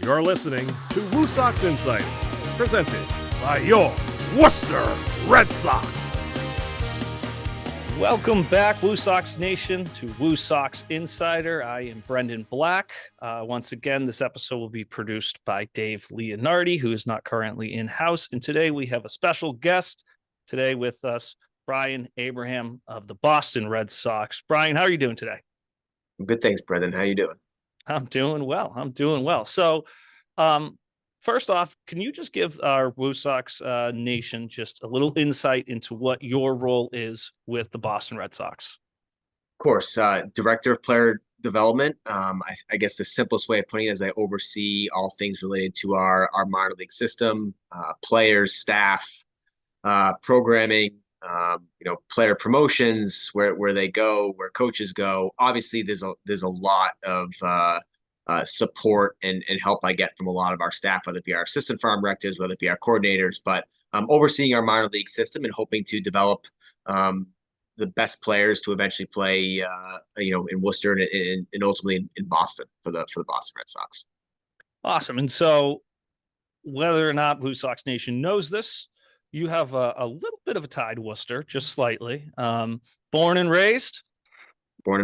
You're listening to WooSox Insider, presented by your Worcester Red Sox. Welcome back, WooSox Nation, to WooSox Insider. I am Brendan Black. Once again, this episode will be produced by Dave Leonardi, who is not currently in-house. And today we have a special guest today with us, Brian Abraham of the Boston Red Sox. Brian, how are you doing today? Good, thanks, Brendan. How you doing? I'm doing well. So, first off, can you just give our WooSox Nation just a little insight into what your role is with the Boston Red Sox? Of course, Director of Player Development. I guess the simplest way of putting it is I oversee all things related to our minor league system, players, staff, programming, player promotions, where they go, where coaches go. Obviously, there's a lot of support and help I get from a lot of our staff, whether it be our assistant farm directors, whether it be our coordinators, but overseeing our minor league system and hoping to develop the best players to eventually play, in Worcester and ultimately in Boston for the Boston Red Sox. Awesome. And so, whether or not WooSox Nation knows this, you have a little bit of a tie to Worcester, just slightly. Born and raised. Born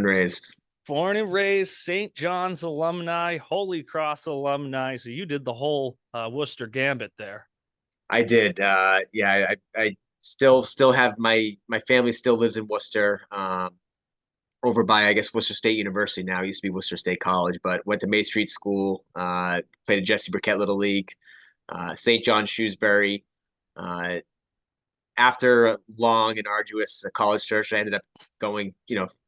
and raised, St. John's alumni, Holy Cross alumni. So you did the whole Worcester gambit there. I did. I still have my family still lives in Worcester, over by, I guess, Worcester State University now. It used to be Worcester State College, but went to May Street School, played at Jesse Burkett Little League, St. John Shrewsbury. After a long and arduous college search, I ended up going,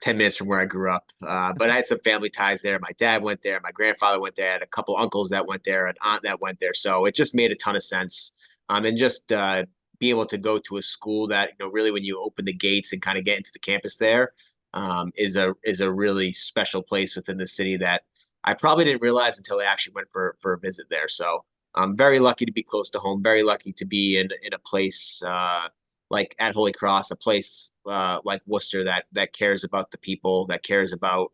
10 minutes from where I grew up. But I had some family ties there. My dad went there. My grandfather went there. I had a couple uncles that went there, an aunt that went there. So it just made a ton of sense. And just be able to go to a school that, really when you open the gates and kind of get into the campus there, is a really special place within the city that I probably didn't realize until I actually went for a visit there. So I'm very lucky to be close to home, very lucky to be in a place like at Holy Cross, a place like Worcester that cares about the people, that cares about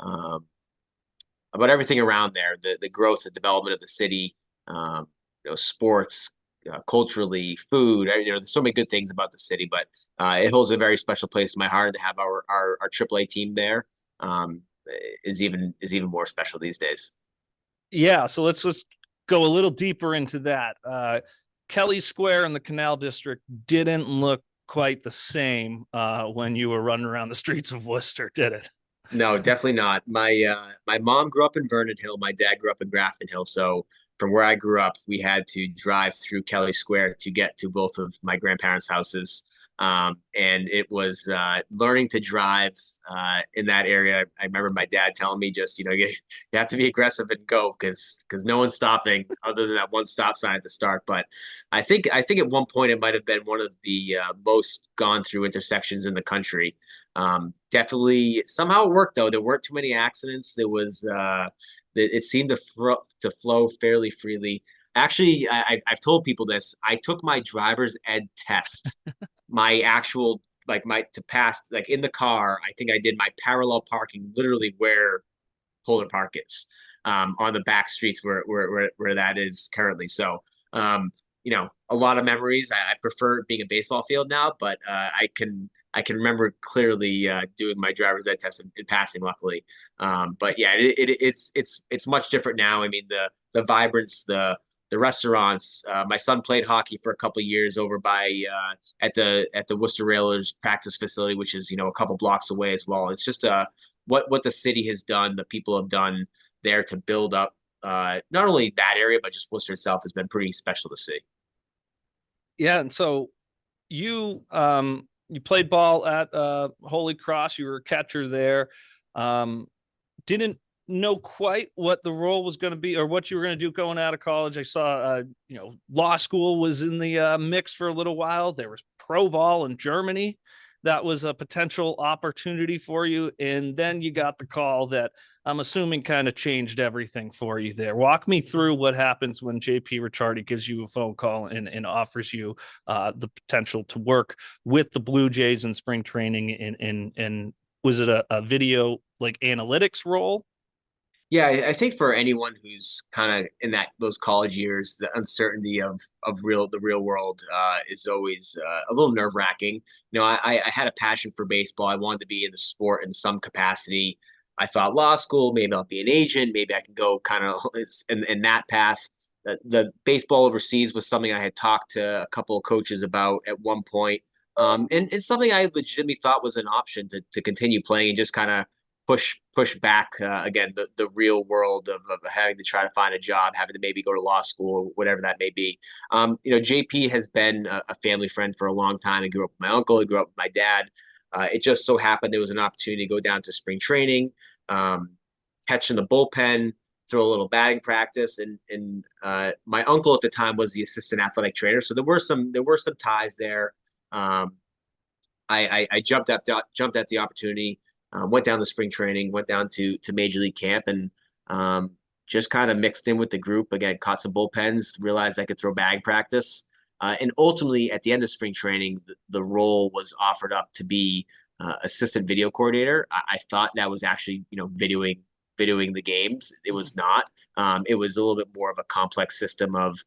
about everything around there, the growth and development of the city, sports, culturally, food. There's so many good things about the city, but it holds a very special place in my heart. To have our AAA team there is even more special these days. Yeah, so let's go a little deeper into that. Kelly Square in the Canal District didn't look quite the same when you were running around the streets of Worcester, did it? No, definitely not. My mom grew up in Vernon Hill. My dad grew up in Grafton Hill. So from where I grew up, we had to drive through Kelly Square to get to both of my grandparents' houses. And it was learning to drive in that area. I remember my dad telling me just, you have to be aggressive and go because no one's stopping other than that one stop sign at the start. But I think at one point it might have been one of the most gone through intersections in the country. Definitely somehow it worked, though. There weren't too many accidents. There was it seemed to flow fairly freely. Actually, I've told people this. I took my driver's ed test. My actual, to pass, in the car, I think I did my parallel parking literally where Polar Park is, on the back streets where that is currently. So, a lot of memories. I prefer being a baseball field now, but I can remember clearly doing my driver's ed test and passing, luckily. But yeah, it's much different now. I mean, the vibrance, the restaurants. My son played hockey for a couple of years over by at the Worcester Railers practice facility, which is a couple blocks away as well. It's just what the city has done, the people have done there to build up not only that area but just Worcester itself has been pretty special to see. Yeah, and so you played ball at Holy Cross. You were a catcher there. Didn't know quite what the role was going to be or what you were going to do going out of college. I saw, law school was in the mix for a little while. There was pro ball in Germany. That was a potential opportunity for you. And then you got the call that I'm assuming kind of changed everything for you there. Walk me through what happens when JP Ricciardi gives you a phone call and offers you the potential to work with the Blue Jays in spring training. And was it a video analytics role? Yeah, I think for anyone who's kind of in those college years, the uncertainty of the real world is always a little nerve-wracking. I had a passion for baseball. I wanted to be in the sport in some capacity. I thought law school, maybe I'll be an agent, maybe I can go kind of in that path. The baseball overseas was something I had talked to a couple of coaches about at one point. And something I legitimately thought was an option to continue playing and just kind of push back again the real world of having to try to find a job, having to maybe go to law school, whatever that may be. JP has been a family friend for a long time. He grew up with my uncle. He grew up with my dad. It just so happened there was an opportunity to go down to spring training, catch in the bullpen, throw a little batting practice, and my uncle at the time was the assistant athletic trainer, so there were some ties there. I jumped at the opportunity, went down to spring training, went down to Major League camp, and just kind of mixed in with the group. Again, caught some bullpens, realized I could throw batting practice. And ultimately, at the end of spring training, the role was offered up to be assistant video coordinator. I thought that was actually, videoing the games. It was not. It was a little bit more of a complex system of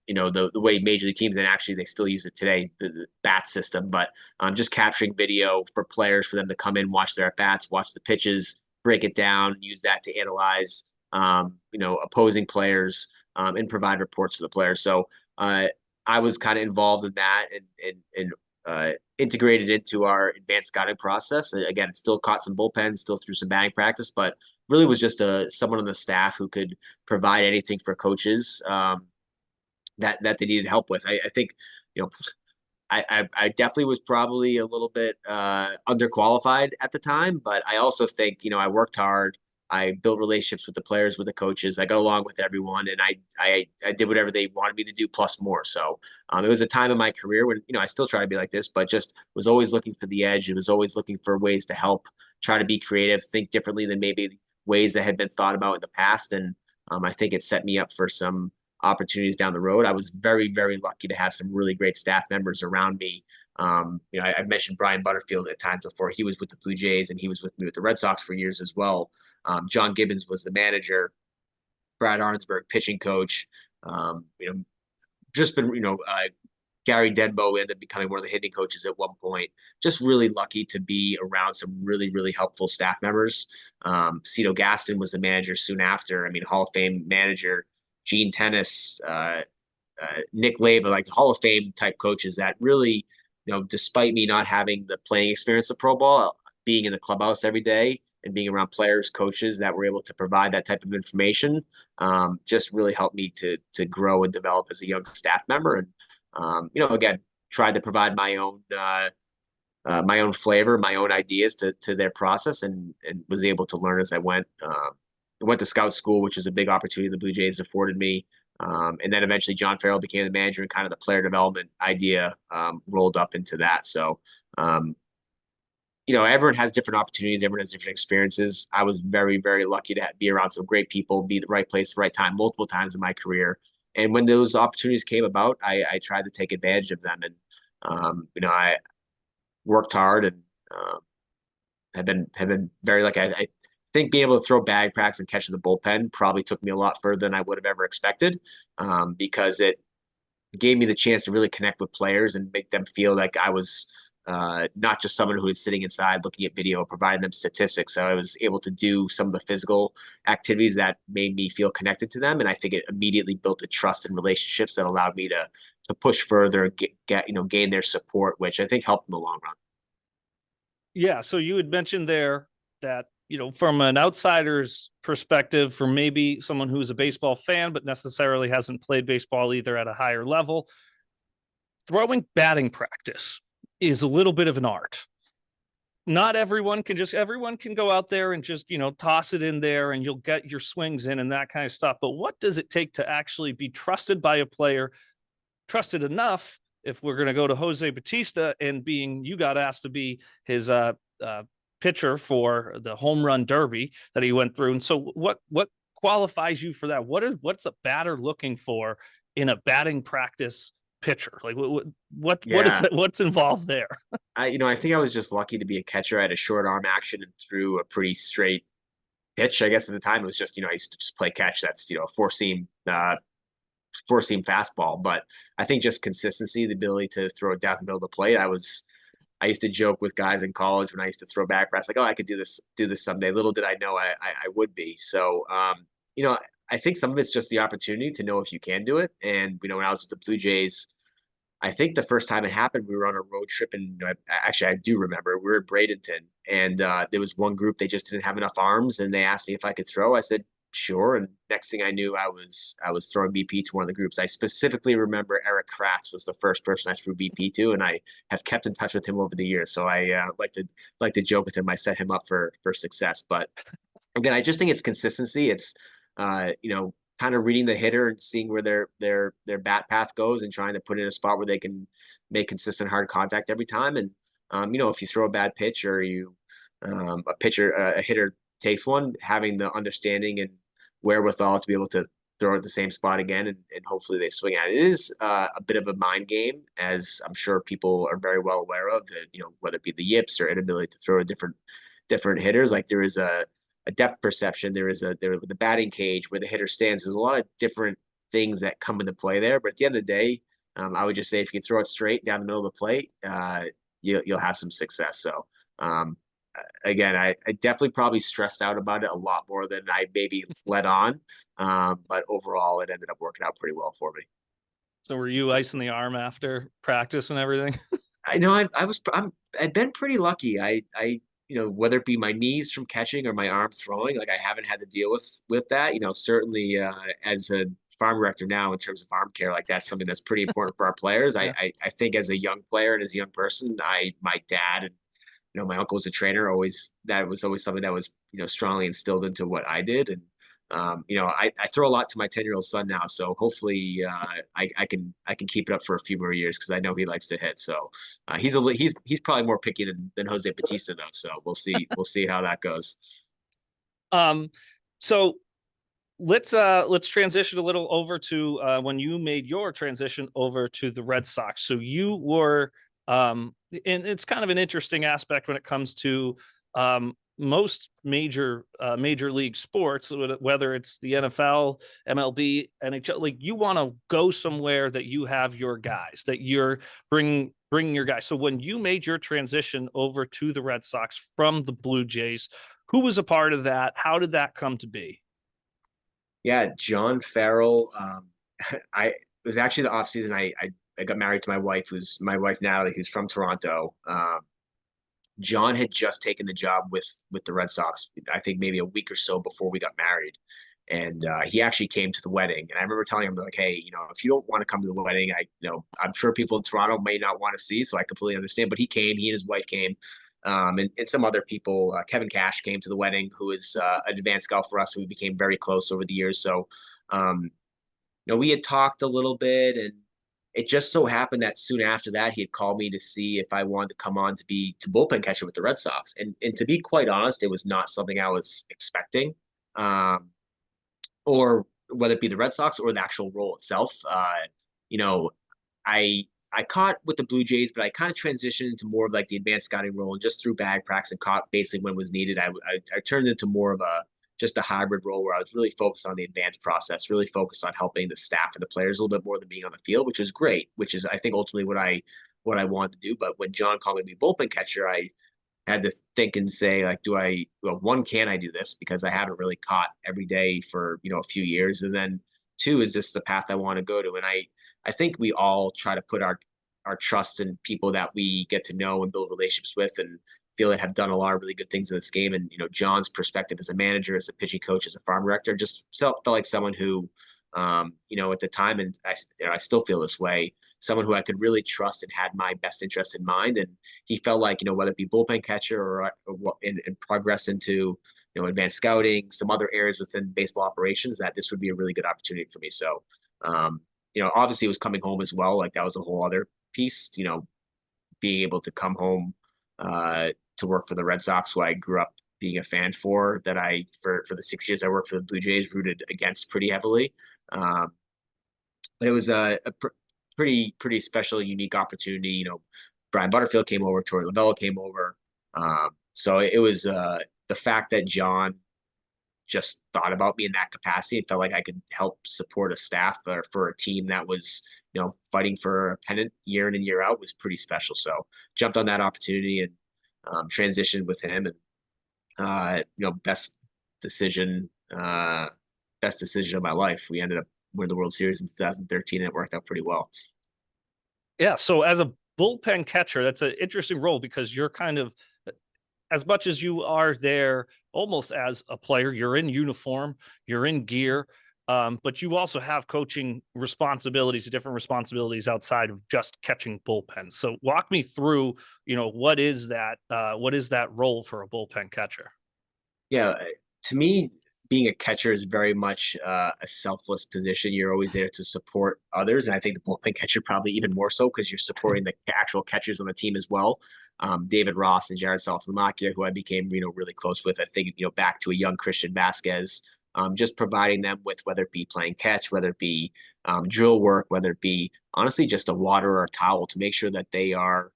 the way major league teams, and actually they still use it today, the bat system, but just capturing video for players, for them to come in, watch their at bats, watch the pitches, break it down, use that to analyze opposing players, and provide reports for the players. So I was kind of involved in that and integrated into our advanced scouting process. And again, still caught some bullpens, still threw some batting practice, but really was just someone on the staff who could provide anything for coaches that they needed help with. I think, I definitely was probably a little bit underqualified at the time, but I also think, I worked hard. I built relationships with the players, with the coaches. I got along with everyone, and I did whatever they wanted me to do plus more. So it was a time in my career when, I still try to be like this, but just was always looking for the edge. It was always looking for ways to help, try to be creative, think differently than maybe ways that had been thought about in the past. And I think it set me up for some opportunities down the road. I was very, very lucky to have some really great staff members around me. I mentioned Brian Butterfield at times before. He was with the Blue Jays, and he was with me with the Red Sox for years as well. John Gibbons was the manager. Brad Arnsberg, pitching coach. Just been, Gary Denbo ended up becoming one of the hitting coaches at one point. Just really lucky to be around some really, really helpful staff members. Cito Gaston was the manager soon after. Hall of Fame manager. Gene Tennis, Nick Leba, like Hall of Fame type coaches that really, despite me not having the playing experience of pro ball, being in the clubhouse every day and being around players, coaches that were able to provide that type of information, just really helped me to grow and develop as a young staff member. And again, tried to provide my own flavor, my own ideas to their process, and was able to learn as I went. I went to scout school, which is a big opportunity the Blue Jays afforded me. And then eventually John Farrell became the manager, and kind of the player development idea rolled up into that. So, everyone has different opportunities. Everyone has different experiences. I was very, very lucky to be around some great people, be the right place, the right time, multiple times in my career. And when those opportunities came about, I tried to take advantage of them. And, I worked hard and have been very lucky. I think being able to throw batting practice and catch in the bullpen probably took me a lot further than I would have ever expected, because it gave me the chance to really connect with players and make them feel like I was not just someone who was sitting inside looking at video, providing them statistics. So I was able to do some of the physical activities that made me feel connected to them. And I think it immediately built a trust and relationships that allowed me to push further and gain their support, which I think helped in the long run. Yeah. So you had mentioned there that, from an outsider's perspective, for maybe someone who's a baseball fan, but necessarily hasn't played baseball either at a higher level, throwing batting practice is a little bit of an art. Not everyone can go out there and just, toss it in there and you'll get your swings in and that kind of stuff. But what does it take to actually be trusted by a player, trusted enough, if we're going to go to Jose Bautista and you got asked to be his pitcher for the home run derby that he went through. And so what qualifies you for that? What's a batter looking for in a batting practice pitcher? Like what is that? What's involved there? I think I was just lucky to be a catcher. I had a short arm action and threw a pretty straight pitch. I guess at the time it was just, I used to just play catch. That's, four seam fastball. But I think just consistency, the ability to throw it down the middle of the plate. I used to joke with guys in college when I used to throw back press, like, oh, I could do this someday. Little did I know I would be. So, I think some of it's just the opportunity to know if you can do it. And, when I was with the Blue Jays, I think the first time it happened, we were on a road trip, and actually, I do remember we were at Bradenton, and there was one group, they just didn't have enough arms, and they asked me if I could throw. I said sure, and next thing I knew, I was throwing BP to one of the groups. I specifically remember Eric Kratz was the first person I threw BP to, and I have kept in touch with him over the years. So I like to joke with him. I set him up for success, but again, I just think it's consistency. It's kind of reading the hitter and seeing where their bat path goes and trying to put it in a spot where they can make consistent hard contact every time. And if you throw a bad pitch, or a hitter takes one, having the understanding and wherewithal to be able to throw at the same spot again, and hopefully they swing at it. It is a bit of a mind game, as I'm sure people are very well aware of, that, whether it be the yips or inability to throw to different hitters. Like, there is a depth perception. There is the batting cage where the hitter stands. There's a lot of different things that come into play there. But at the end of the day, I would just say if you can throw it straight down the middle of the plate, you'll have some success. So again, I definitely probably stressed out about it a lot more than I maybe let on. But overall, it ended up working out pretty well for me. So were you icing the arm after practice and everything? I know I've been pretty lucky. I whether it be my knees from catching or my arm throwing, like, I haven't had to deal with that. Certainly as a farm director now, in terms of arm care, like, that's something that's pretty important for our players. Yeah. I think as a young player and as a young person, my dad and my uncle was a trainer. That was always something that was strongly instilled into what I did. And I throw a lot to my 10-year-old son now, so hopefully I can keep it up for a few more years, because I know he likes to hit. So he's probably more picky than Jose Bautista, though. So we'll see how that goes. So let's transition a little over to when you made your transition over to the Red Sox. So you were and it's kind of an interesting aspect when it comes to most major league sports, whether it's the NFL, MLB, NHL. Like, you want to go somewhere that you have your guys, that you're bringing your guys. So when you made your transition over to the Red Sox from the Blue Jays, who was a part of that? How did that come to be? Yeah, John Farrell. It was actually the offseason. I got married to my wife Natalie, who's from Toronto. John had just taken the job with the Red Sox, I think maybe a week or so before we got married. And he actually came to the wedding. And I remember telling him, like, hey, if you don't want to come to the wedding, I'm sure people in Toronto may not want to see, so I completely understand. But he came, he and his wife came. And some other people, Kevin Cash came to the wedding, who is an advanced scout for us, who we became very close over the years. So, we had talked a little bit, and it just so happened that soon after that, he had called me to see if I wanted to come on to bullpen catcher with the Red Sox. And to be quite honest, it was not something I was expecting, or whether it be the Red Sox or the actual role itself. I caught with the Blue Jays, but I kind of transitioned into more of like the advanced scouting role, and just through bag practice and caught basically when was needed. I turned into more of just a hybrid role, where I was really focused on the advanced process, really focused on helping the staff and the players a little bit more than being on the field, which is great, which is, I think, ultimately what I wanted to do. But when John called me to be bullpen catcher, I had to think and say, like, one, can I do this? Because I haven't really caught every day for, a few years. And then two, is this the path I want to go to? And I think we all try to put our trust in people that we get to know and build relationships with, and feel like have done a lot of really good things in this game. And, John's perspective as a manager, as a pitching coach, as a farm director, just felt like someone who, at the time, and I still feel this way, someone who I could really trust and had my best interest in mind. And he felt like, whether it be bullpen catcher or in progress into, advanced scouting, some other areas within baseball operations, that this would be a really good opportunity for me. So, obviously it was coming home as well. Like, that was a whole other piece, being able to come home to work for the Red Sox, who I grew up being a fan for, that for the 6 years I worked for the Blue Jays, rooted against pretty heavily. But it was a pretty special, unique opportunity. Brian Butterfield came over, Torey Lovullo came over. So it was the fact that John just thought about me in that capacity and felt like I could help support a staff or for a team that was, fighting for a pennant year in and year out was pretty special. So jumped on that opportunity and transitioned with him, and decision, best decision of my life. We ended up winning the World Series in 2013, and it worked out pretty well. Yeah. So as a bullpen catcher, that's an interesting role because you're kind of, as much as you are there almost as a player, you're in uniform, you're in gear, but you also have coaching responsibilities, different responsibilities outside of just catching bullpens. So walk me through, what is that role for a bullpen catcher? Yeah, to me, being a catcher is very much a selfless position. You're always there to support others, and I think the bullpen catcher probably even more so because you're supporting the actual catchers on the team as well. David Ross and Jared Saltalamacchia, who I became really close with. I think back to a young Christian Vasquez, just providing them with whether it be playing catch, whether it be drill work, whether it be honestly just a water or a towel to make sure that they are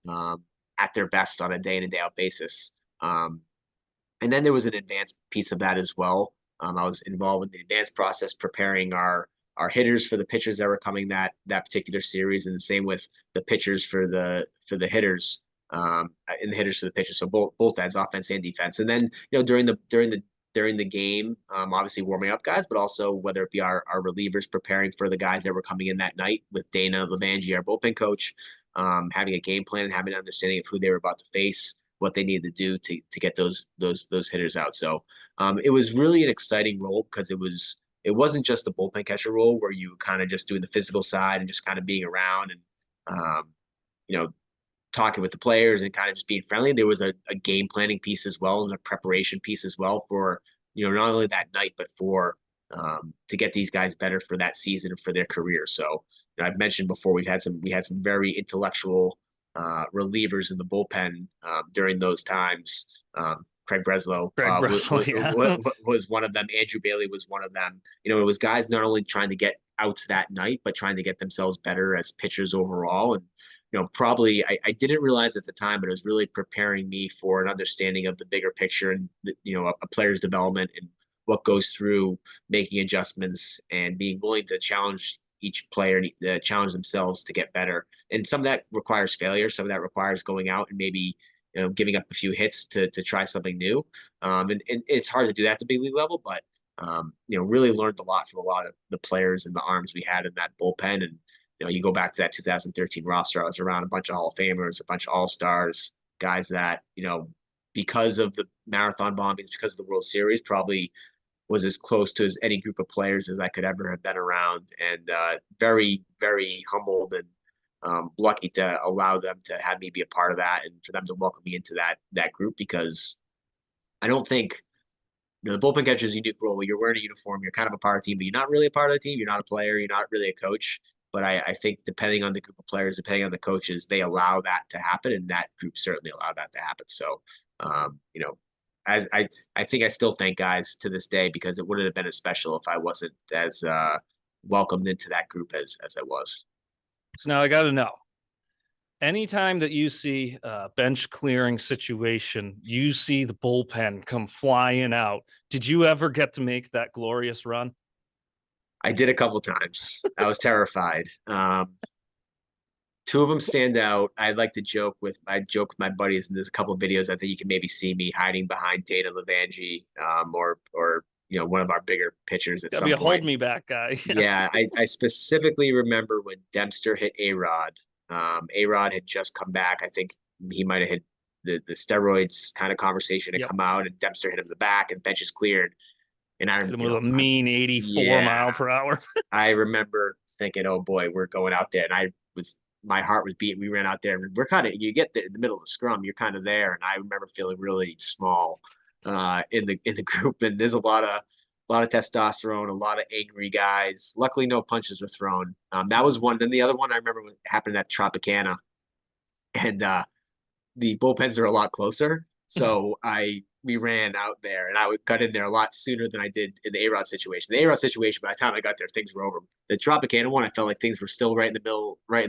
at their best on a day in and day out basis. And then there was an advanced piece of that as well. I was involved in the advanced process, preparing our hitters for the pitchers that were coming that particular series, and the same with the pitchers for the hitters, and the hitters for the pitchers. So both ends, offense and defense. And then during the game, obviously warming up guys, but also whether it be our relievers preparing for the guys that were coming in that night with Dana Levangie, our bullpen coach, having a game plan and having an understanding of who they were about to face, what they needed to do to get those hitters out. So it was really an exciting role because it wasn't just a bullpen catcher role where you kind of just doing the physical side and just kind of being around and talking with the players and kind of just being friendly. There was a game planning piece as well and a preparation piece as well for not only that night but for to get these guys better for that season and for their career. So I've mentioned before we had some very intellectual relievers in the bullpen during those times. Craig Breslow, was one of them. Andrew Bailey was one of them. It was guys not only trying to get outs that night, but trying to get themselves better as pitchers overall. And, probably I didn't realize at the time, but it was really preparing me for an understanding of the bigger picture and, a player's development and what goes through making adjustments and being willing to challenge each player, challenge themselves to get better. And some of that requires failure. Some of that requires going out and maybe, giving up a few hits to try something new. And it's hard to do that at the big league level, but, really learned a lot from a lot of the players and the arms we had in that bullpen. And, you go back to that 2013 roster, I was around a bunch of Hall of Famers, a bunch of All-Stars, guys that, because of the marathon bombings, because of the World Series, probably was as close to as any group of players as I could ever have been around, and very, very humbled and lucky to allow them to have me be a part of that and for them to welcome me into that group, because I don't think the bullpen catcher is a unique role where you're wearing a uniform, you're kind of a part of the team, but you're not really a part of the team. You're not a player. You're not really a coach. But I think depending on the group of players, depending on the coaches, they allow that to happen, and that group certainly allowed that to happen. So, as I think I still thank guys to this day because it wouldn't have been as special if I wasn't as welcomed into that group as I was. So now I got to know, anytime that you see a bench clearing situation, you see the bullpen come flying out. Did you ever get to make that glorious run? I did a couple times. I was terrified. Two of them stand out. I joke with my buddies, and there's a couple of videos I think you can maybe see me hiding behind Dana Levangie, or one of our bigger pitchers at some point. Hold me back guy. Yeah, I specifically remember when Dempster hit A-Rod. A-Rod had just come back. I think he might have hit the steroids kind of conversation had come out, and Dempster hit him in the back, and bench is cleared. And I hit him with a mean 84 mile per hour. I remember thinking, "Oh boy, we're going out there," and my heart was beating. We ran out there, and we're you get in the middle of the scrum, you're kind of there, and I remember feeling really small in the group. And there's a lot of testosterone, a lot of angry guys. Luckily, no punches were thrown. That was one. Then the other one I remember happened at Tropicana, and the bullpens are a lot closer, so we ran out there, and I got in there a lot sooner than I did in the A-Rod situation. The A-Rod situation, by the time I got there, things were over. The Tropicana one, I felt like things were still right in the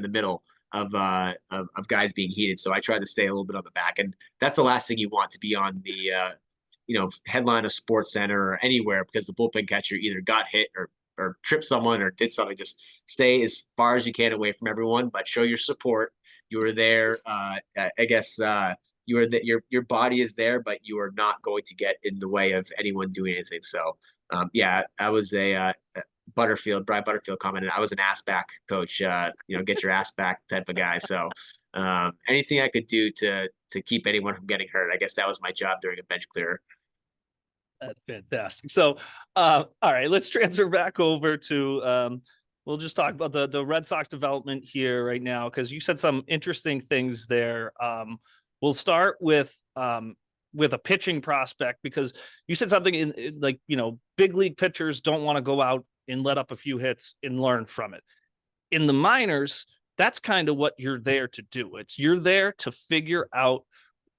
middle of guys being heated. So I tried to stay a little bit on the back, and that's the last thing you want, to be on the headline a sports center or anywhere because the bullpen catcher either got hit or tripped someone or did something. Just stay as far as you can away from everyone, but show your support. You were there. I guess you are that your body is there, but you are not going to get in the way of anyone doing anything. So yeah, I was a Brian Butterfield commented, I was an ass back coach, get your ass back type of guy. So anything I could do to keep anyone from getting hurt, I guess that was my job during a bench clearer. That's fantastic. So, all right, let's transfer back over to, we'll just talk about the Red Sox development here right now, because you said some interesting things there. We'll start with a pitching prospect, because you said something in like, big league pitchers don't want to go out and let up a few hits and learn from it. In the minors, that's kind of what you're there to do. You're there to figure out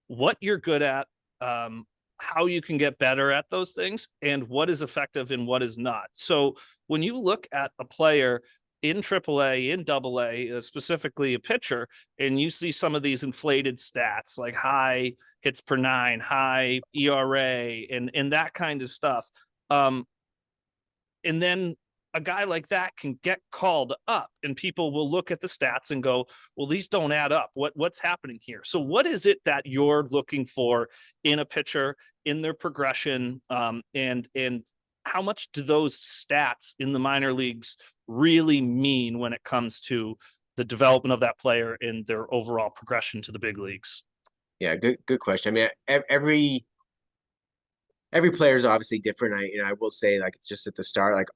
what you're good at, how you can get better at those things, and what is effective and what is not. So when you look at a player in AAA, in AA, specifically a pitcher, and you see some of these inflated stats like high hits per nine, high ERA, and that kind of stuff, and then a guy like that can get called up, and people will look at the stats and go, well, these don't add up. What's happening here? So what is it that you're looking for in a pitcher, in their progression? And how much do those stats in the minor leagues really mean when it comes to the development of that player and their overall progression to the big leagues? Yeah, good question. I mean, every player is obviously different. I will say, like, just at the start, like,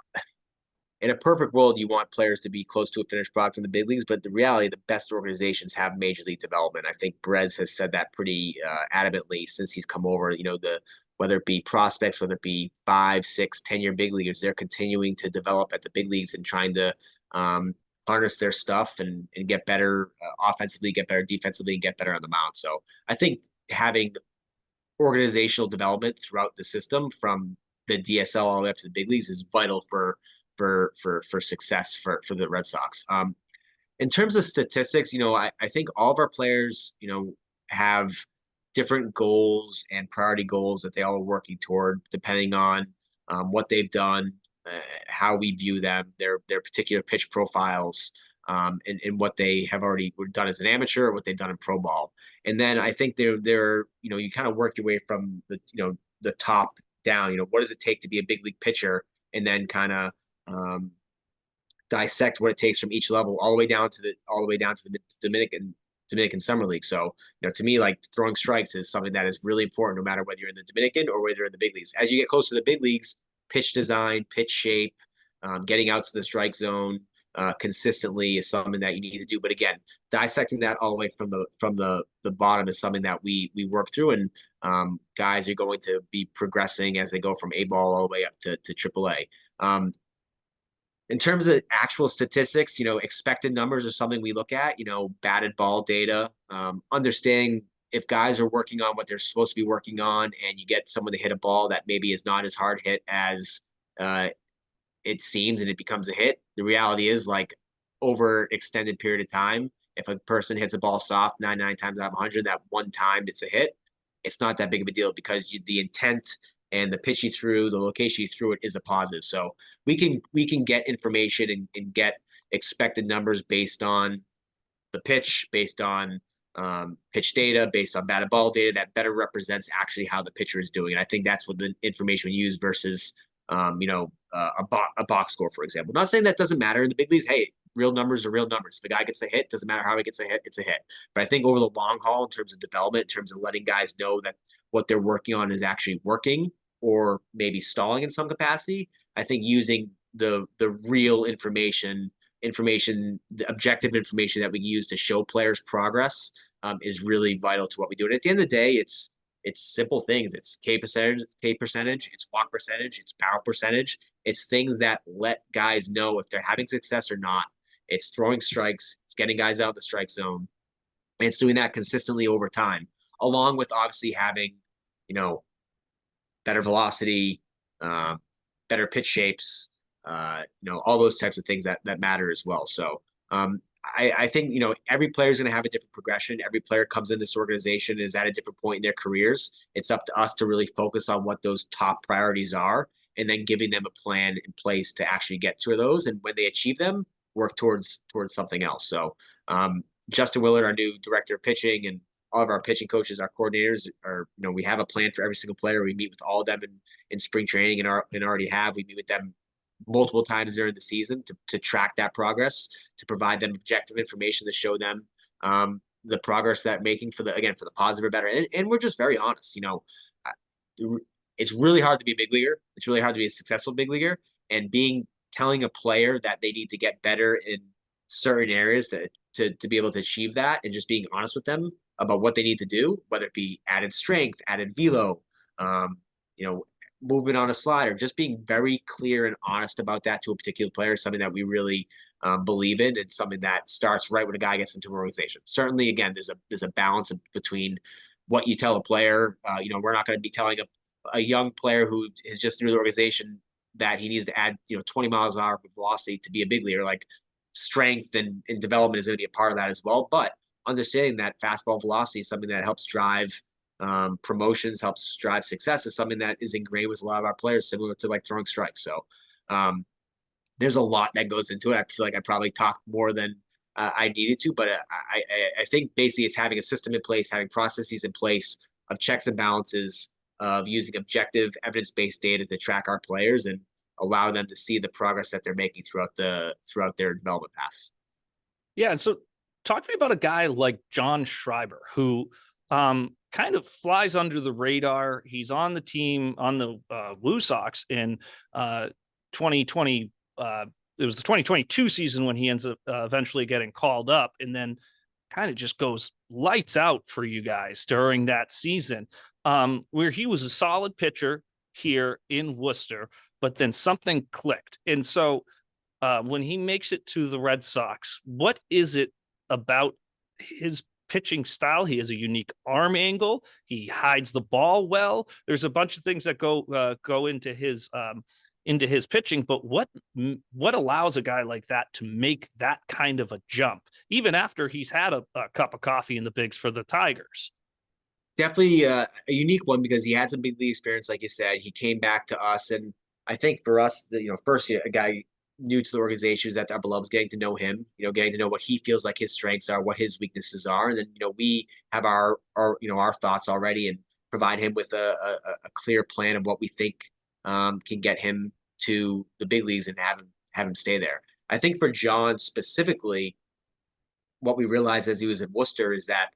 in a perfect world, you want players to be close to a finished product in the big leagues, but the reality, the best organizations have major league development. I think Brez has said that pretty adamantly since he's come over. Whether it be prospects, whether it be 5, 6, 10-year big leaguers, they're continuing to develop at the big leagues and trying to harness their stuff and get better offensively, get better defensively, and get better on the mound. So I think having organizational development throughout the system from the DSL all the way up to the big leagues is vital for success for the Red Sox. In terms of statistics, I think all of our players, have different goals and priority goals that they all are working toward, depending on what they've done, how we view them, their particular pitch profiles, and what they have already done as an amateur or what they've done in pro ball. And then I think they're you kind of work your way from the top down. What does it take to be a big league pitcher, and then kind of dissect what it takes from each level all the way down to the Dominican Summer League. So, to me, like, throwing strikes is something that is really important, no matter whether you're in the Dominican or whether you're in the big leagues. As you get closer to the big leagues, pitch design, pitch shape, getting out to the strike zone consistently is something that you need to do. But again, dissecting that all the way from the bottom is something that we work through, and guys are going to be progressing as they go from A ball all the way up to AAA. In terms of actual statistics, expected numbers are something we look at, batted ball data, understanding if guys are working on what they're supposed to be working on, and you get someone to hit a ball that maybe is not as hard hit as it seems, and it becomes a hit. The reality is, like, over extended period of time, if a person hits a ball soft 99 times out of 100, that one time it's a hit, it's not that big of a deal, because the intent and the pitch you threw, the location you threw it, is a positive. So we can get information and get expected numbers based on the pitch, based on pitch data, based on batted ball data that better represents actually how the pitcher is doing. And I think that's what the information we use versus a box score, for example. Not saying that doesn't matter in the big leagues. Hey, real numbers are real numbers. If a guy gets a hit, doesn't matter how he gets a hit, it's a hit. But I think over the long haul, in terms of development, in terms of letting guys know that what they're working on is actually working, or maybe stalling in some capacity, I think using the real information, the objective information that we use to show players progress is really vital to what we do. And at the end of the day, it's simple things. It's K percentage, it's walk percentage, it's barrel percentage. It's things that let guys know if they're having success or not. It's throwing strikes, it's getting guys out of the strike zone, and it's doing that consistently over time, along with obviously having, better velocity, better pitch shapes, all those types of things that matter as well. So I think, you know, every player is going to have a different progression. Every player comes in this organization is at a different point in their careers. It's up to us to really focus on what those top priorities are, and then giving them a plan in place to actually get to those. And when they achieve them, work towards something else. So Justin Willard, our new director of pitching, and all of our pitching coaches, our coordinators are, you know, we have a plan for every single player. We meet with all of them in spring training and already have. We meet with them multiple times during the season to track that progress, to provide them objective information to show them the progress that making for the positive or better. And we're just very honest. You know, it's really hard to be a big leaguer. It's really hard to be a successful big leaguer, and telling a player that they need to get better in certain areas to be able to achieve that, and just being honest with them about what they need to do, whether it be added strength, added velo, you know, movement on a slider, just being very clear and honest about that to a particular player is something that we really believe in, and something that starts right when a guy gets into an organization. Certainly, again, there's a balance between what you tell a player. You know, we're not going to be telling a young player who is just through the organization that he needs to add, you know, 20 miles an hour of velocity to be a big leaguer. Like, strength and development is going to be a part of that as well. But understanding that fastball velocity is something that helps drive promotions, helps drive success, is something that is ingrained with a lot of our players, similar to like throwing strikes. So there's a lot that goes into it. I feel like I probably talked more than I needed to, but I think basically it's having a system in place, having processes in place of checks and balances, of using objective evidence-based data to track our players and allow them to see the progress that they're making throughout their development paths. Yeah. And so talk to me about a guy like John Schreiber, who kind of flies under the radar. He's on the team, on the WooSox in 2020. It was the 2022 season when he ends up eventually getting called up, and then kind of just goes lights out for you guys during that season, where he was a solid pitcher here in Worcester, but then something clicked. And so when he makes it to the Red Sox, what is it about his pitching style? He has a unique arm angle. He hides the ball well. There's a bunch of things that go into his pitching, but what allows a guy like that to make that kind of a jump, even after he's had a cup of coffee in the bigs for the Tigers? Definitely a unique one, because he had some big league experience, like you said. He came back to us, and I think for us, you know, first, a guy new to the organization is at our beloved, getting to know him, you know, getting to know what he feels like his strengths are, what his weaknesses are, and then, you know, we have our you know, our thoughts already, and provide him with a clear plan of what we think can get him to the big leagues and have him stay there. I think for John specifically, what we realized as he was in Worcester is that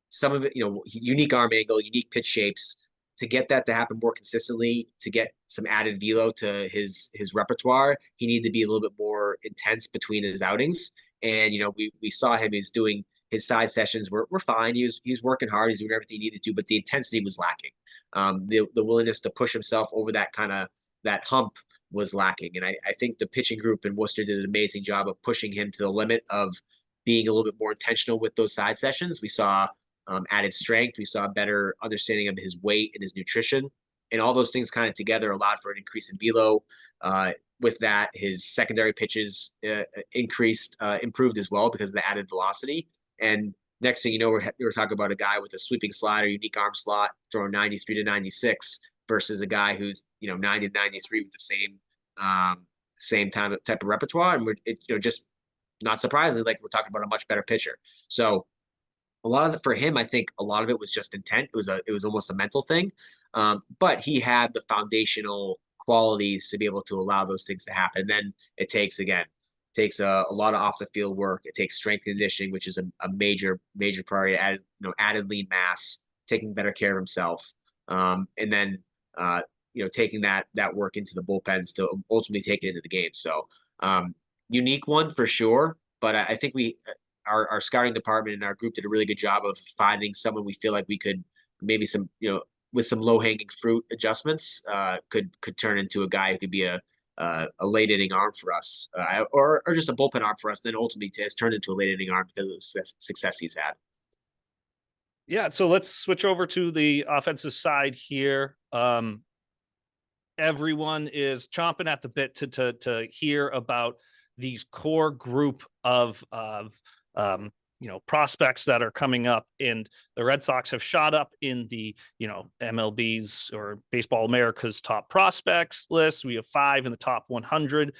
some of it, you know, unique arm angle, unique pitch shapes, to get that to happen more consistently, to get some added velo to his repertoire, he needed to be a little bit more intense between his outings. And, you know, we saw him, he's doing his side sessions were fine. He's working hard, he's doing everything he needed to, but the intensity was lacking. The willingness to push himself over that hump was lacking. And I think the pitching group in Worcester did an amazing job of pushing him to the limit of being a little bit more intentional with those side sessions. We saw added strength. We saw a better understanding of his weight and his nutrition, and all those things kind of together allowed for an increase in velo. With that, his secondary pitches improved as well because of the added velocity. And next thing you know, we're talking about a guy with a sweeping slider, unique arm slot, throwing 93 to 96, versus a guy who's, you know, 90 to 93 with the same type of repertoire. And you know, just not surprisingly, like, we're talking about a much better pitcher. So a lot of it for him, I think a lot of it was just intent. It was almost a mental thing. But he had the foundational qualities to be able to allow those things to happen. And then it takes a lot of off the field work. It takes strength conditioning, which is a major priority. Added lean mass, taking better care of himself, and then you know, taking that work into the bullpens to ultimately take it into the game. So unique one for sure. But I think our scouting department and our group did a really good job of finding someone we feel like we could maybe with some low hanging fruit adjustments could turn into a guy who could be a late inning arm for us, or just a bullpen arm for us. Then ultimately has turned into a late inning arm because of the success he's had. Yeah. So let's switch over to the offensive side here. Everyone is chomping at the bit to hear about these core group of prospects that are coming up, and the Red Sox have shot up in the MLB's or Baseball America's top prospects list. We have 5 in the top 100.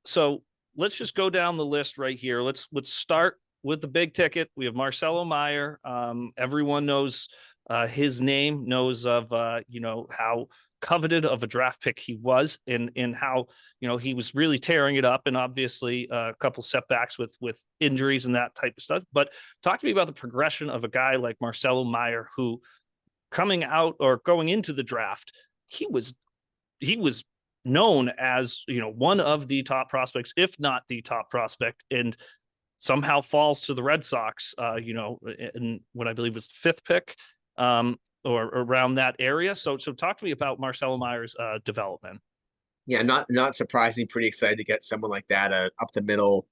So let's just go down the list right here. Let's start with the big ticket. We have Marcelo Meyer. Everyone knows his name, knows of how coveted of a draft pick he was, and how he was really tearing it up, and obviously a couple setbacks with injuries and that type of stuff. But talk to me about the progression of a guy like Marcelo Meyer, who coming out or going into the draft, he was known as one of the top prospects, if not the top prospect, and somehow falls to the Red Sox, in what I believe was the 5th pick, or around that area. So talk to me about Marcelo Meyer's development. Yeah, not surprising. Pretty excited to get someone like that, up the middle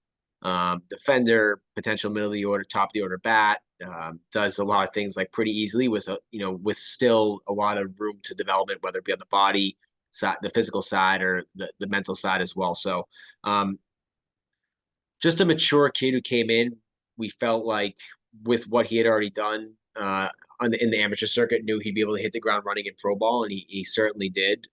defender, potential middle of the order, top of the order bat. Does a lot of things like pretty easily with with still a lot of room to development, whether it be on the body side, the physical side, or the mental side as well. So just a mature kid who came in. We felt like with what he had already done in the amateur circuit, knew he'd be able to hit the ground running in pro ball, and he certainly did.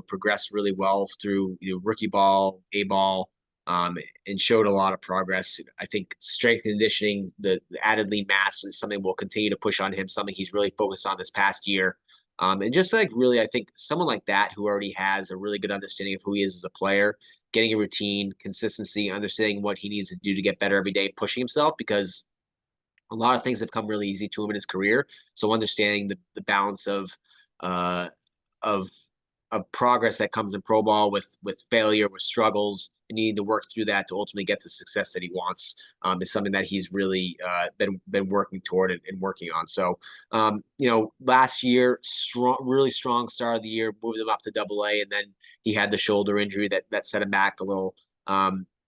Progressed really well through rookie ball, A ball, and showed a lot of progress. I think strength and conditioning, the added lean mass is something we'll continue to push on him, something he's really focused on this past year. And just like really, I think someone like that who already has a really good understanding of who he is as a player, getting a routine, consistency, understanding what he needs to do to get better every day, pushing himself, because a lot of things have come really easy to him in his career. So understanding the balance of progress that comes in pro ball with failure, with struggles, and needing to work through that to ultimately get the success that he wants, is something that he's really been working toward and working on. So, last year, really strong start of the year, moved him up to AA, and then he had the shoulder injury that set him back a little.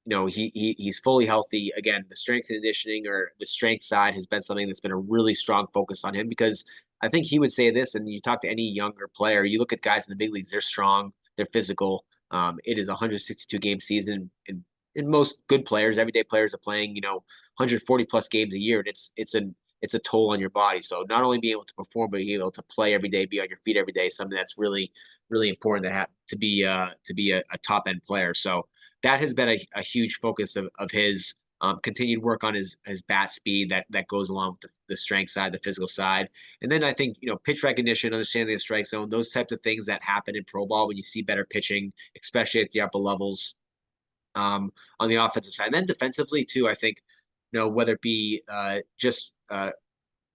He's fully healthy. Again, the strength and conditioning, or the strength side, has been something that's been a really strong focus on him, because I think he would say this, and you talk to any younger player, you look at guys in the big leagues, they're strong, they're physical. It is a 162 game season, and most good players, everyday players, are playing 140 plus games a year, and it's a toll on your body. So not only being able to perform, but being able to play every day, be on your feet every day, is something that's really, really important to be a top end player. So that has been a huge focus of his. Continued work on his bat speed that goes along with the strength side, the physical side. And then I think, pitch recognition, understanding the strike zone, those types of things that happen in pro ball when you see better pitching, especially at the upper levels, on the offensive side. And then defensively too, I think, whether it be just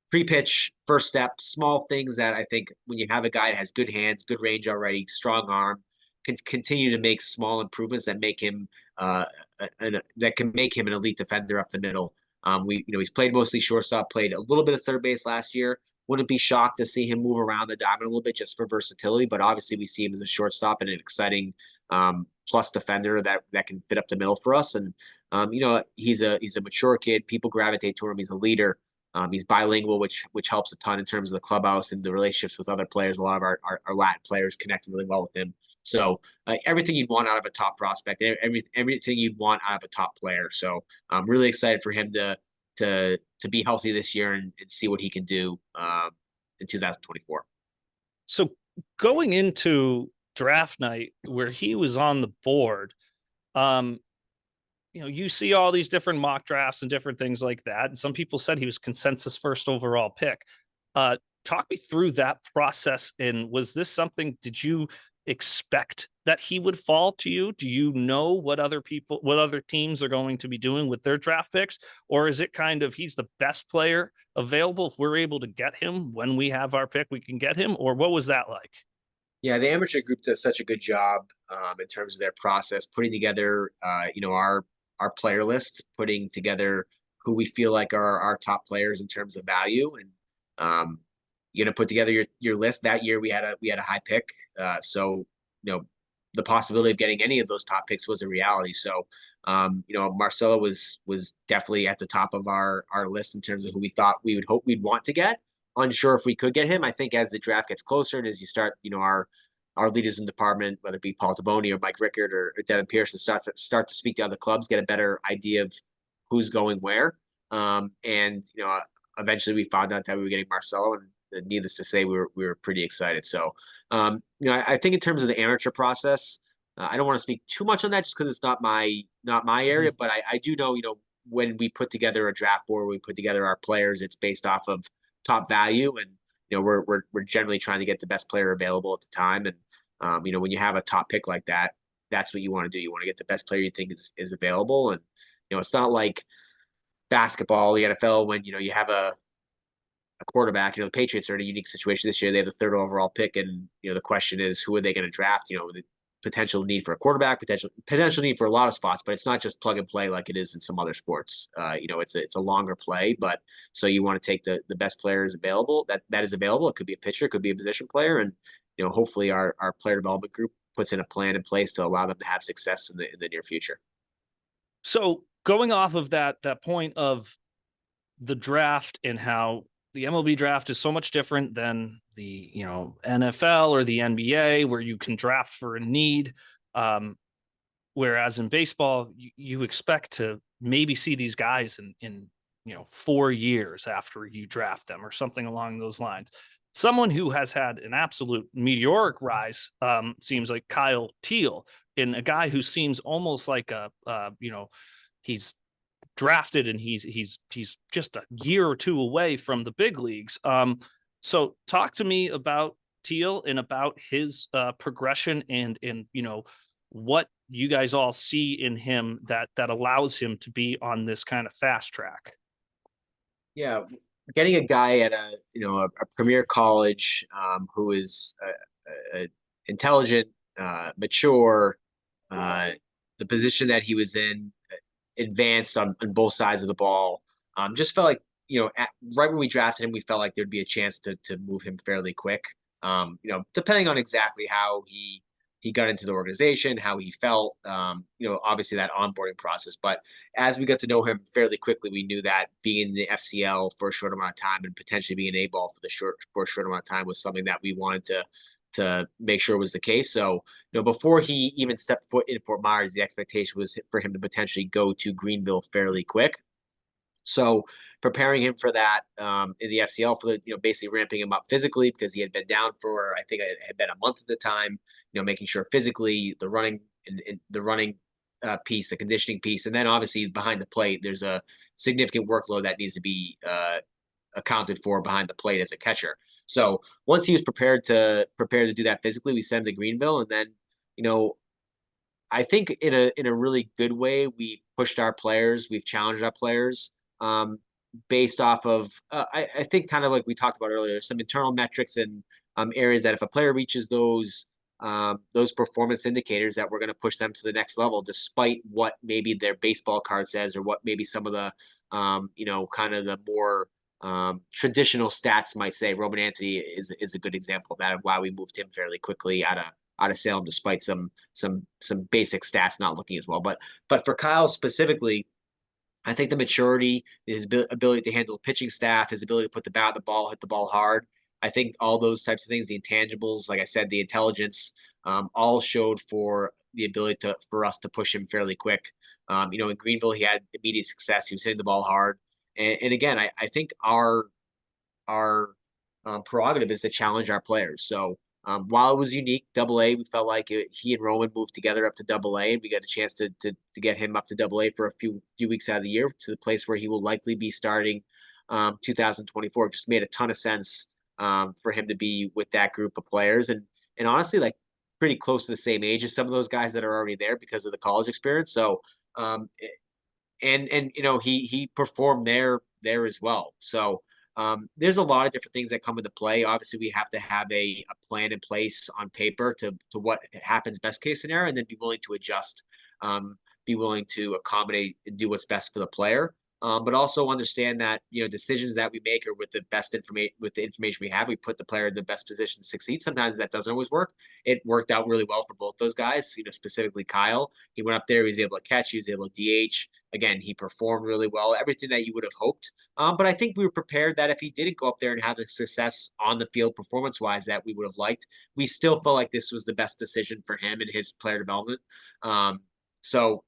pre-pitch, first step, small things that I think when you have a guy that has good hands, good range already, strong arm, can continue to make small improvements that make him that can make him an elite defender up the middle. He's played mostly shortstop, played a little bit of third base last year. Wouldn't be shocked to see him move around the diamond a little bit just for versatility, but obviously we see him as a shortstop and an exciting plus defender that can fit up the middle for us. And he's a mature kid. People gravitate to him. He's a leader. He's bilingual, which helps a ton in terms of the clubhouse and the relationships with other players. A lot of our Latin players connect really well with him. So everything you'd want out of a top prospect, everything you'd want out of a top player. So I'm really excited for him to be healthy this year and see what he can do in 2024. So going into draft night where he was on the board, you see all these different mock drafts and different things like that. And some people said he was consensus first overall pick. Talk me through that process. And was this something, did you expect that he would fall to you? Do you know what other teams are going to be doing with their draft picks? Or is it kind of, he's the best player available? If we're able to get him when we have our pick, we can get him? Or what was that like? Yeah, the amateur group does such a good job in terms of their process, putting together, our player list, putting together who we feel like are our top players in terms of value. And you're going to put together your list. That year we had a high pick. So the possibility of getting any of those top picks was a reality. So, Marcelo was definitely at the top of our list in terms of who we thought we'd want to get. Unsure if we could get him. I think as the draft gets closer and as you start, our our leaders in the department, whether it be Paul Taboni or Mike Rickard or Devin Pearson, start to speak to other clubs, get a better idea of who's going where. And eventually we found out that we were getting Marcelo, and needless to say, we were pretty excited. So, I think in terms of the amateur process, I don't want to speak too much on that just because it's not my area, but I do know, when we put together a draft board, we put together our players, it's based off of top value, and we're generally trying to get the best player available at the time. And when you have a top pick like that, that's what you want to do. You want to get the best player you think is available. And it's not like basketball, the NFL, when you have a quarterback. The Patriots are in a unique situation this year. They have the third overall pick, and the question is, who are they going to draft? The potential need for a quarterback, potential need for a lot of spots, but it's not just plug and play like it is in some other sports. It's a longer play, but so you want to take the best players available that is available. It could be a pitcher, it could be a position player, and hopefully our player development group puts in a plan in place to allow them to have success in the near future. So going off of that point of the draft and how the MLB draft is so much different than the NFL or the NBA, where you can draft for a need, whereas in baseball you expect to maybe see these guys in 4 years after you draft them or something along those lines. Someone who has had an absolute meteoric rise seems like Kyle Teal, and a guy who seems almost like he's drafted and he's just a year or two away from the big leagues. So talk to me about Teal and about his progression and what you guys all see in him that allows him to be on this kind of fast track. Yeah, getting a guy at a premier college who is intelligent, mature, the position that he was in, advanced on both sides of the ball. Just felt like, right when we drafted him, we felt like there'd be a chance to move him fairly quick. Depending on exactly how he got into the organization, how he felt, obviously that onboarding process. But as we got to know him fairly quickly, we knew that being in the FCL for a short amount of time and potentially being an A-ball for a short amount of time was something that we wanted to make sure was the case. So, before he even stepped foot in Fort Myers, the expectation was for him to potentially go to Greenville fairly quick. So preparing him for that in the FCL, for basically ramping him up physically, because he had been down for, I think it had been a month at the time, making sure physically the running and the running piece, the conditioning piece, and then obviously behind the plate, there's a significant workload that needs to be accounted for behind the plate as a catcher. So once he was prepared to do that physically, we sent him to Greenville, and then I think in a really good way, we pushed our players, we've challenged our players based off of I think kind of like we talked about earlier, some internal metrics and areas that if a player reaches those performance indicators, that we're going to push them to the next level, despite what maybe their baseball card says or what maybe some of the kind of the more traditional stats might say. Roman Anthony is a good example of that, of why we moved him fairly quickly out of Salem, despite some basic stats not looking as well. But for Kyle specifically, I think the maturity, his ability to handle the pitching staff, his ability to put the bat on the ball, hit the ball hard, I think all those types of things, the intangibles, like I said, the intelligence, all showed for the ability for us to push him fairly quick. In Greenville, he had immediate success. He was hitting the ball hard. And again, I think our prerogative is to challenge our players. So while it was unique, AA, we felt like he and Roman moved together up to AA, and we got a chance to get him up to AA for a few weeks out of the year, to the place where he will likely be starting 2024. It just made a ton of sense for him to be with that group of players, and honestly, like pretty close to the same age as some of those guys that are already there because of the college experience. So he performed there as well. So there's a lot of different things that come into play. Obviously, we have to have a plan in place on paper to what happens best case scenario, and then be willing to adjust, be willing to accommodate and do what's best for the player. but also understand that, decisions that we make are with the best information, with the information we have. We put the player in the best position to succeed. Sometimes that doesn't always work. It worked out really well for both those guys. Specifically Kyle. He went up there. He was able to catch. He was able to DH. Again, he performed really well. Everything that you would have hoped. But I think we were prepared that if he didn't go up there and have the success on the field performance-wise that we would have liked, we still felt like this was the best decision for him and his player development. So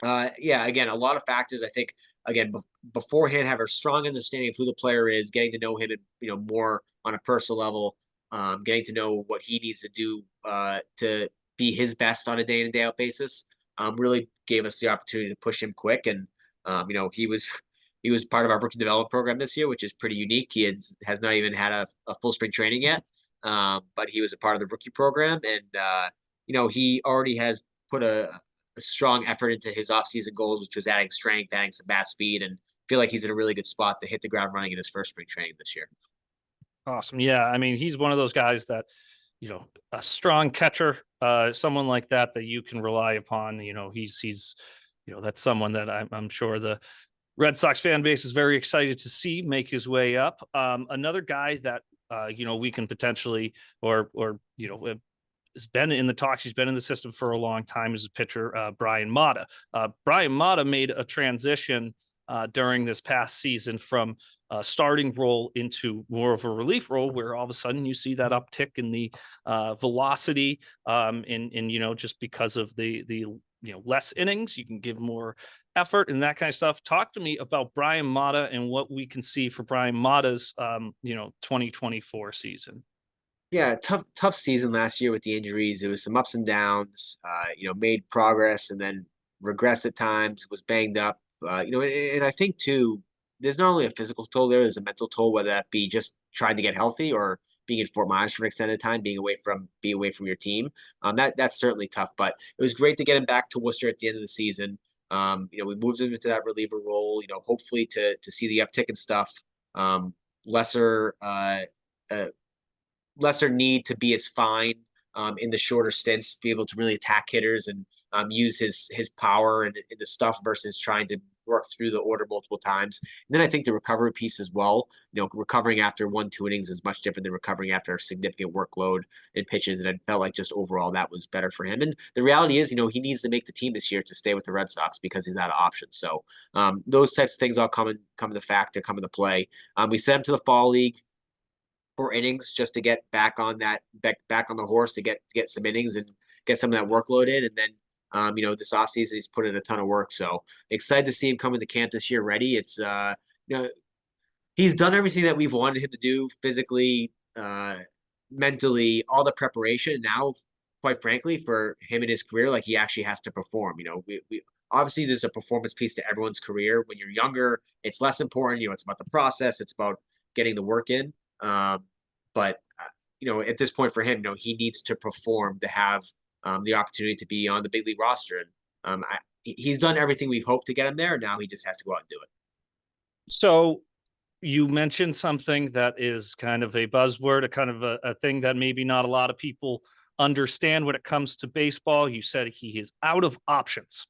yeah, again, a lot of factors. I think again beforehand have a strong understanding of who the player is, getting to know him, and more on a personal level, getting to know what he needs to do to be his best on a day in and day out basis. Really gave us the opportunity to push him quick, and he was part of our rookie development program this year, which is pretty unique. He has not even had a full spring training yet, but he was a part of the rookie program, and he already has put a strong effort into his offseason goals, which was adding strength, adding some bat speed, and feel like he's in a really good spot to hit the ground running in his first spring training this year. Awesome. Yeah. I mean, he's one of those guys that, a strong catcher, someone like that you can rely upon. He's that's someone that I'm sure the Red Sox fan base is very excited to see make his way up. Another guy that, we can potentially, or has been in the talks. He's been in the system for a long time as a pitcher, Brian Mata. Brian Mata made a transition during this past season from a starting role into more of a relief role, where all of a sudden you see that uptick in the velocity, just because of the less innings, you can give more effort and that kind of stuff. Talk to me about Brian Mata and what we can see for Brian Mata's 2024 season. Yeah, tough season last year with the injuries. It was some ups and downs. Made progress and then regressed at times. Was banged up. And I think too, there's not only a physical toll there's a mental toll, whether that be just trying to get healthy or being in Fort Myers for an extended time, being away from your team. That's certainly tough. But it was great to get him back to Worcester at the end of the season. We moved him into that reliever role. Hopefully to see the uptick and stuff. Lesser need to be as fine in the shorter stints, be able to really attack hitters and use his power and the stuff versus trying to work through the order multiple times. And then I think the recovery piece as well, recovering after 1-2 innings is much different than recovering after a significant workload in pitches. And I felt like just overall that was better for him. And the reality is, he needs to make the team this year to stay with the Red Sox because he's out of options. So those types of things all come into play. We sent him to the fall league. 4 innings just to get back on the horse to get some innings and get some of that workload in. And then, this offseason, he's put in a ton of work. So excited to see him come into camp this year ready. It's, he's done everything that we've wanted him to do physically, mentally, all the preparation. Now, quite frankly, for him in his career, like he actually has to perform. We obviously there's a performance piece to everyone's career. When you're younger, it's less important. It's about the process. It's about getting the work in. But at this point for him, he needs to perform to have the opportunity to be on the big league roster. And he's done everything we've hoped to get him there. And now he just has to go out and do it. So you mentioned something that is kind of a buzzword, a kind of a thing that maybe not a lot of people understand when it comes to baseball. You said he is out of options.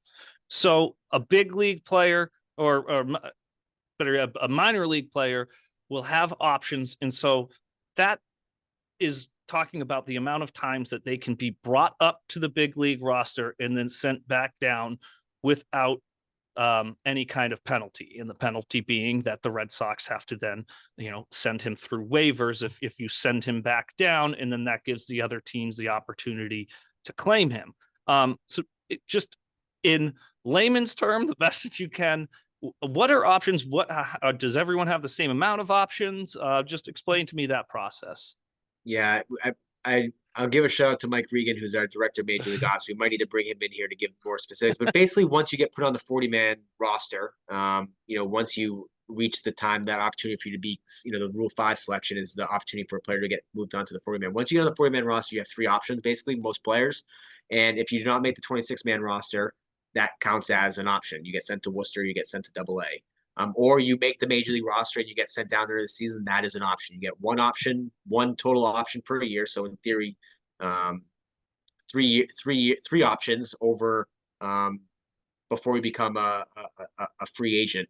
So a big league player or better, a minor league player will have options. And so that is talking about the amount of times that they can be brought up to the big league roster and then sent back down without any kind of penalty. And the penalty being that the Red Sox have to then, send him through waivers if you send him back down, and then that gives the other teams the opportunity to claim him. So it just in layman's term, the best that you can, what are options? What does everyone have the same amount of options? Just explain to me that process. Yeah, I'll give a shout out to Mike Regan, who's our director of Major League Ops. We might need to bring him in here to give more specifics. But basically, once you get put on the 40-man roster, once you reach the time, that opportunity for you to be, the Rule 5 selection is the opportunity for a player to get moved on to the 40-man. Once you get on the 40-man roster, you have 3 options, basically, most players. And if you do not make the 26-man roster, that counts as an option. You get sent to Worcester, you get sent to AA. Or you make the major league roster and you get sent down there this season. That is an option. You get one total option per year. So in theory, 3 options over before you become a free agent.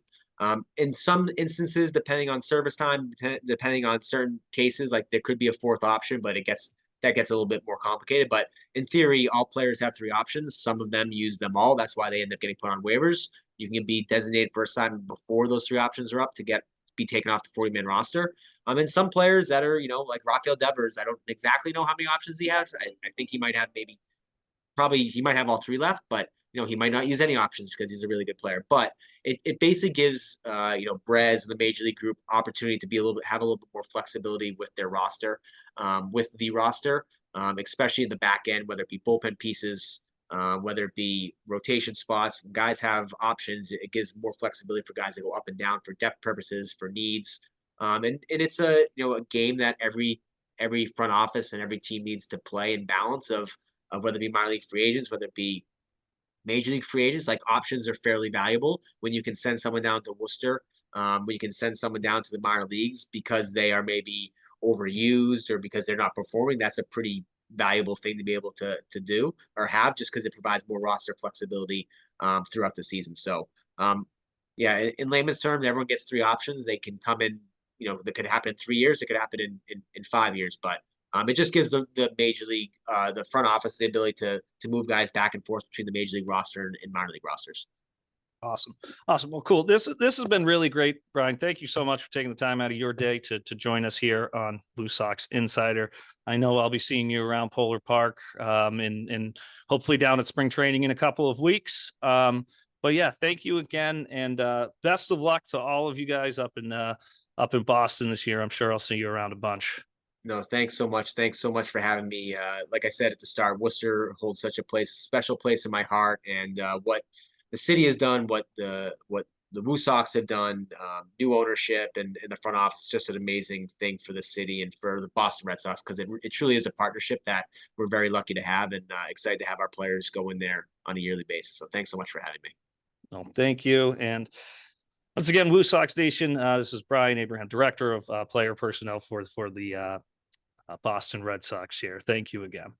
In some instances, depending on service time, depending on certain cases, like there could be a fourth option, but that gets a little bit more complicated. But in theory, all players have three options. Some of them use them all. That's why they end up getting put on waivers. You can be designated for assignment before those three options are up to be taken off the 40-man roster. And some players that are, like Rafael Devers, I don't exactly know how many options he has. I think he might have he might have all three left, but he might not use any options because he's a really good player. But it basically gives Brez and the major league group opportunity to have a little bit more flexibility with their roster, especially in the back end, whether it be bullpen pieces, whether it be rotation spots. When guys have options, it gives more flexibility for guys to go up and down for depth purposes, for needs. And it's a game that every front office and every team needs to play in balance of whether it be minor league free agents, whether it be major league free agents. Like, options are fairly valuable when you can send someone down to Worcester, when you can send someone down to the minor leagues because they are maybe overused or because they're not performing. That's a pretty valuable thing to be able to do or have, just because it provides more roster flexibility throughout the season. So yeah, in layman's terms, everyone gets three options. They can come in, that could happen in 3 years, it could happen in 5 years, but it just gives the major league, the front office, the ability to move guys back and forth between the major league roster and minor league rosters. Awesome. Well, cool. This has been really great, Brian. Thank you so much for taking the time out of your day to join us here on WooSox Insider. I know I'll be seeing you around Polar Park, and hopefully down at spring training in a couple of weeks. But yeah, thank you again, and best of luck to all of you guys up in Boston this year. I'm sure I'll see you around a bunch. No, thanks so much. Thanks so much for having me. Like I said at the start, Worcester holds such a special place in my heart, and what the city has done, what the WooSox have done, new ownership and in the front office, just an amazing thing for the city and for the Boston Red Sox, because it truly is a partnership that we're very lucky to have, and excited to have our players go in there on a yearly basis. So thanks so much for having me. Well, thank you. And once again, WooSox Nation, this is Brian Abraham, Director of Player Personnel for the Boston Red Sox here. Thank you again.